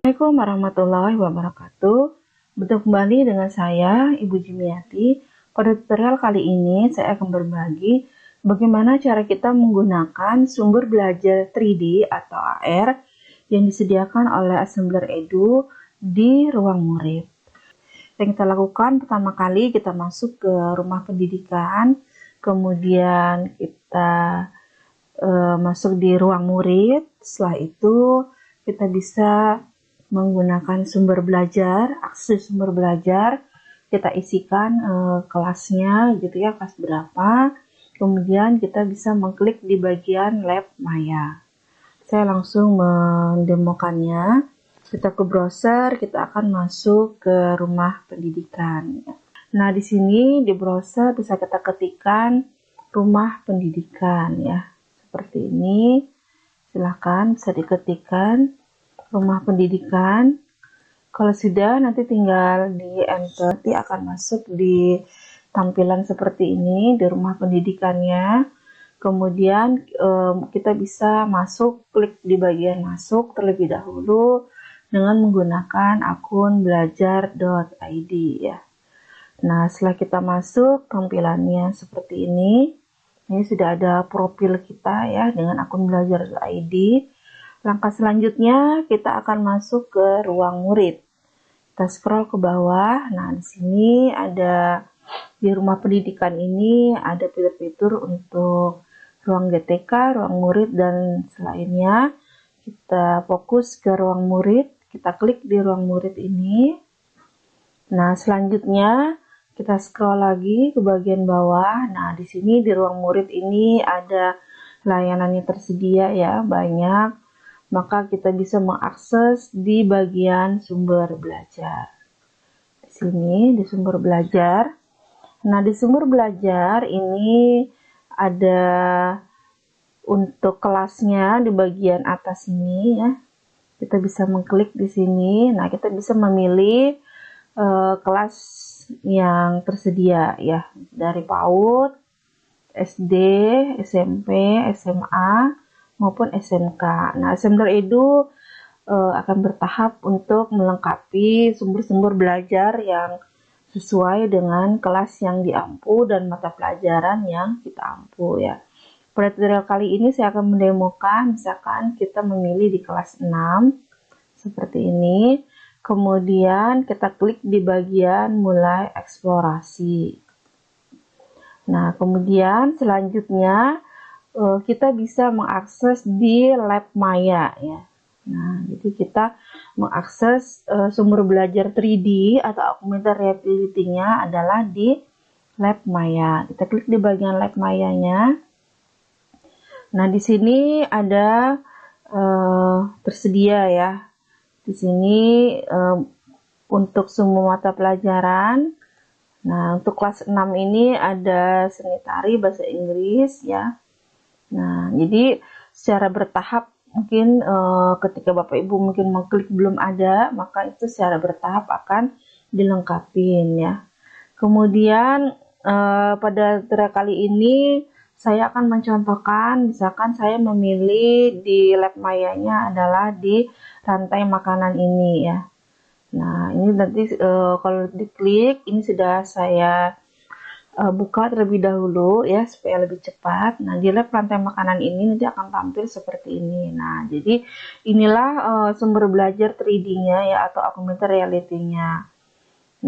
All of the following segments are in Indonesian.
Assalamualaikum warahmatullahi wabarakatuh. Bertemu kembali dengan saya, Ibu Jumiati. Pada tutorial kali ini, saya akan berbagi bagaimana cara kita menggunakan sumber belajar 3D atau AR yang disediakan oleh Assembler Edu di ruang murid. Yang kita lakukan pertama kali, kita masuk ke rumah pendidikan, kemudian kita masuk di ruang murid. Setelah itu, kita bisa menggunakan sumber belajar, akses sumber belajar, kita isikan kelasnya gitu ya, kelas berapa. Kemudian kita bisa mengklik di bagian lab Maya. Saya langsung mendemokannya. Kita ke browser, kita akan masuk ke rumah pendidikan. Nah, di sini di browser bisa kita ketikkan rumah pendidikan ya. Seperti ini. Silahkan bisa diketikkan rumah pendidikan. Kalau sudah, nanti tinggal di enter, nanti akan masuk di tampilan seperti ini di rumah pendidikannya. Kemudian kita bisa masuk, klik di bagian masuk terlebih dahulu dengan menggunakan akun belajar.id ya. Nah, setelah kita masuk, tampilannya seperti ini. Ini sudah ada profil kita ya dengan akun belajar.id. Langkah selanjutnya kita akan masuk ke ruang murid. Kita scroll ke bawah. Nah, di sini ada di rumah pendidikan ini ada fitur-fitur untuk ruang GTK, ruang murid dan selainnya. Kita fokus ke ruang murid. Kita klik di ruang murid ini. Nah, selanjutnya kita scroll lagi ke bagian bawah. Nah, di sini di ruang murid ini ada layanannya tersedia ya, banyak. Maka kita bisa mengakses di bagian sumber belajar. Di sini di sumber belajar. Nah, di sumber belajar ini ada untuk kelasnya di bagian atas ini ya. Kita bisa mengklik di sini. Nah, kita bisa memilih kelas yang tersedia ya, dari PAUD, SD, SMP, SMA maupun SMK. Nah, Assembler Edu akan bertahap untuk melengkapi sumber-sumber belajar yang sesuai dengan kelas yang diampu dan mata pelajaran yang kita ampu ya. Pada tutorial kali ini saya akan mendemokan, misalkan kita memilih di kelas 6 seperti ini. Kemudian kita klik di bagian mulai eksplorasi. Nah, kemudian selanjutnya kita bisa mengakses di lab Maya ya. Nah, jadi kita mengakses sumber belajar 3D atau augmented reality-nya adalah di lab Maya. Kita klik di bagian lab Maya-nya. Nah, di sini ada tersedia ya. Di sini untuk semua mata pelajaran. Nah, untuk kelas 6 ini ada seni tari bahasa Inggris ya. Nah, jadi secara bertahap mungkin ketika Bapak Ibu mungkin mengklik belum ada, maka itu secara bertahap akan dilengkapin ya. Kemudian pada tutorial kali ini saya akan mencontohkan, misalkan saya memilih di lab Maya-nya adalah di rantai makanan ini ya. Nah, ini nanti kalau diklik, ini sudah saya buka terlebih dahulu ya supaya lebih cepat. Nah, di lab rantai makanan ini nanti akan tampil seperti ini. Nah, jadi inilah sumber belajar 3D-nya ya atau augmented reality-nya.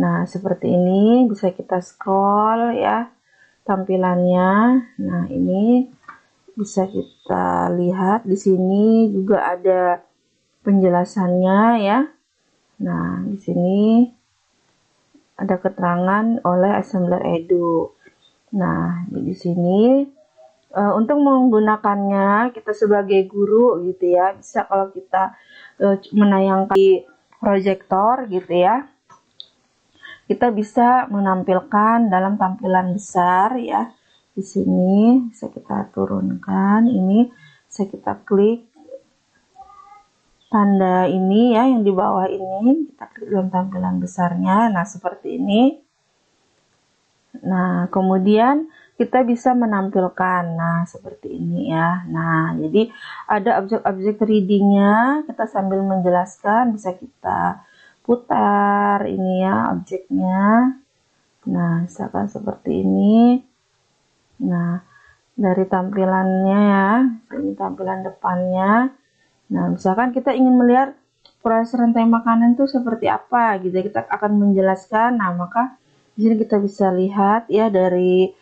Nah, seperti ini bisa kita scroll ya tampilannya. Nah, ini bisa kita lihat di sini juga ada penjelasannya ya. Nah, di sini ada keterangan oleh Assembler Edu. Nah, di sini untuk menggunakannya kita sebagai guru gitu ya, bisa kalau kita menayangkan di proyektor gitu ya, kita bisa menampilkan dalam tampilan besar ya. Di sini bisa kita turunkan, ini bisa kita klik tanda ini ya yang di bawah ini, kita klik dalam tampilan besarnya. Nah, seperti ini. Nah, kemudian kita bisa menampilkan. Nah, seperti ini ya. Nah, jadi ada objek-objek 3D-nya, kita sambil menjelaskan bisa kita putar ini ya objeknya. Nah, misalkan seperti ini. Nah, dari tampilannya ya, ini tampilan depannya. Nah, misalkan kita ingin melihat proses rantai makanan itu seperti apa gitu, kita akan menjelaskan. Nah, maka di sini kita bisa lihat ya dari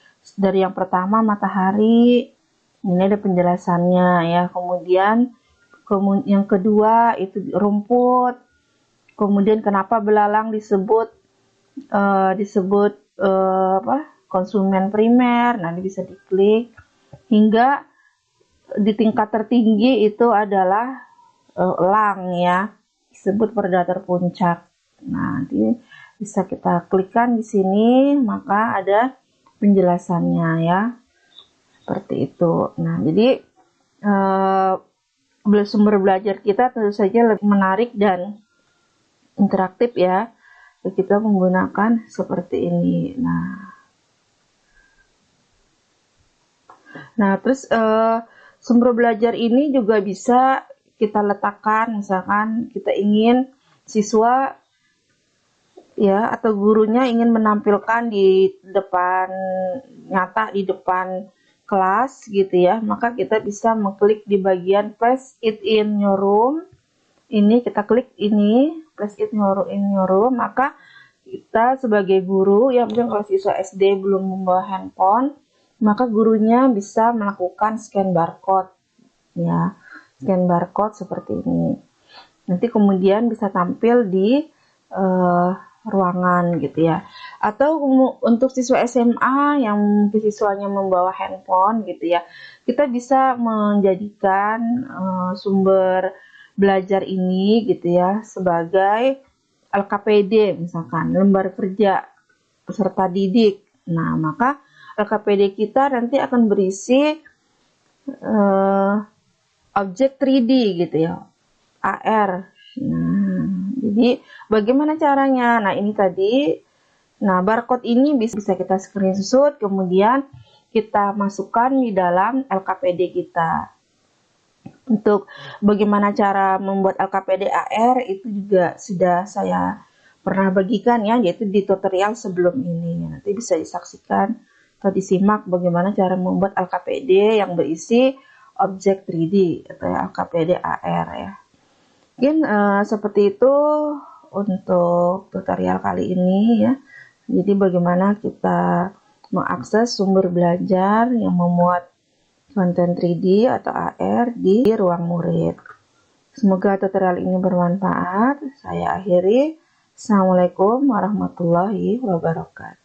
yang pertama matahari, ini ada penjelasannya ya. Kemudian yang kedua itu rumput. Kemudian kenapa belalang disebut konsumen primer. Nah, ini bisa diklik hingga di tingkat tertinggi itu adalah elang ya, disebut predator puncak. Nah, nanti bisa kita klikkan di sini, maka ada penjelasannya ya, seperti itu. Nah, jadi sumber belajar kita tentu saja lebih menarik dan interaktif ya, kita menggunakan seperti ini. Nah, terus sumber belajar ini juga bisa kita letakkan, misalkan kita ingin siswa ya atau gurunya ingin menampilkan di depan nyata di depan kelas gitu ya, maka kita bisa mengklik di bagian paste it in your room. Ini kita klik ini paste it in your room, maka kita sebagai guru ya, mungkin kalau siswa SD belum membawa handphone, maka gurunya bisa melakukan scan barcode ya, scan barcode seperti ini. Nanti kemudian bisa tampil di ruangan gitu ya. Atau untuk siswa SMA yang siswanya membawa handphone gitu ya, kita bisa menjadikan sumber belajar ini gitu ya sebagai LKPD, misalkan lembar kerja peserta didik. Nah, maka LKPD kita nanti akan berisi objek 3D gitu ya, AR. Nah, jadi bagaimana caranya? Nah, ini tadi, nah barcode ini bisa kita screenshot, kemudian kita masukkan di dalam LKPD kita. Untuk bagaimana cara membuat LKPD AR itu juga sudah saya pernah bagikan ya, yaitu di tutorial sebelum ini. Nanti bisa disaksikan atau disimak bagaimana cara membuat LKPD yang berisi objek 3D atau LKPD AR ya. Mungkin seperti itu untuk tutorial kali ini ya. Jadi bagaimana kita mengakses sumber belajar yang memuat konten 3D atau AR di ruang murid. Semoga tutorial ini bermanfaat. Saya akhiri. Assalamualaikum warahmatullahi wabarakatuh.